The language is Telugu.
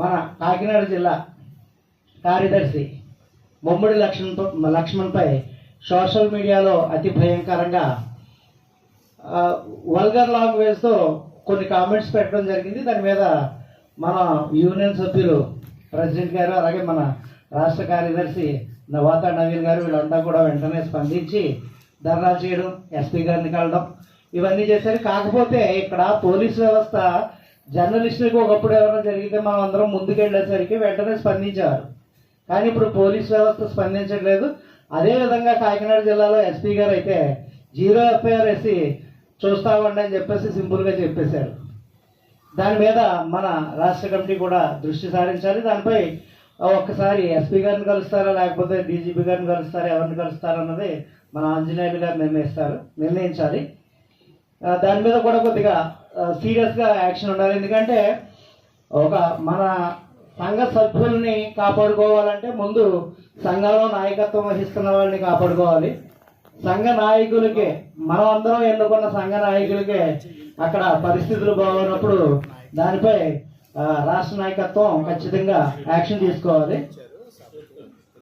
మన కాకినాడ జిల్లా కార్యదర్శి ముమ్మడి లక్ష్మణ్పై సోషల్ మీడియాలో అతి భయంకరంగా వల్గర్ లాంగ్వేజ్తో కొన్ని కామెంట్స్ పెట్టడం జరిగింది. దాని మీద మన యూనియన్ సభ్యులు ప్రెసిడెంట్ గారు, అలాగే మన రాష్ట్ర కార్యదర్శి నవాతా నవీన్ గారు వీళ్ళంతా కూడా వెంటనే స్పందించి ధర్నాలు చేయడం, ఎస్పీ గారిని కలడం, ఇవన్నీ చేశారు. కాకపోతే ఇక్కడ పోలీస్ వ్యవస్థ జర్నలిస్టులకు ఒకప్పుడు ఏమైనా జరిగితే మనం అందరం ముందుకెళ్ళేసరికి వెంటనే స్పందించేవారు. కానీ ఇప్పుడు పోలీస్ వ్యవస్థ స్పందించట్లేదు. అదేవిధంగా కాకినాడ జిల్లాలో ఎస్పీ గారు అయితే 0 ఎఫ్ఐఆర్ వేసి చూస్తామండి అని చెప్పేసి సింపుల్గా చెప్పేశారు. దాని మీద మన రాష్ట్ర కమిటీ కూడా దృష్టి సారించాలి. దానిపై ఒక్కసారి ఎస్పీ గారిని కలుస్తారా లేకపోతే డీజీపీ గారిని కలుస్తారా, ఎవరిని కలుస్తారా అన్నది మన ఆంజనేయులు గారు నిర్ణయించాలి. దాని మీద కూడా కొద్దిగా సీరియస్గా యాక్షన్ ఉండాలి. ఎందుకంటే మన సంఘ సభ్యుల్ని కాపాడుకోవాలంటే ముందు సంఘంలో నాయకత్వం వహిస్తున్న వాళ్ళని కాపాడుకోవాలి. సంఘ నాయకులకే, మనం అందరం ఎన్నుకున్న సంఘ నాయకులకే అక్కడ పరిస్థితులు బాగున్నప్పుడు దానిపై రాష్ట్ర నాయకత్వం ఖచ్చితంగా యాక్షన్ తీసుకోవాలి.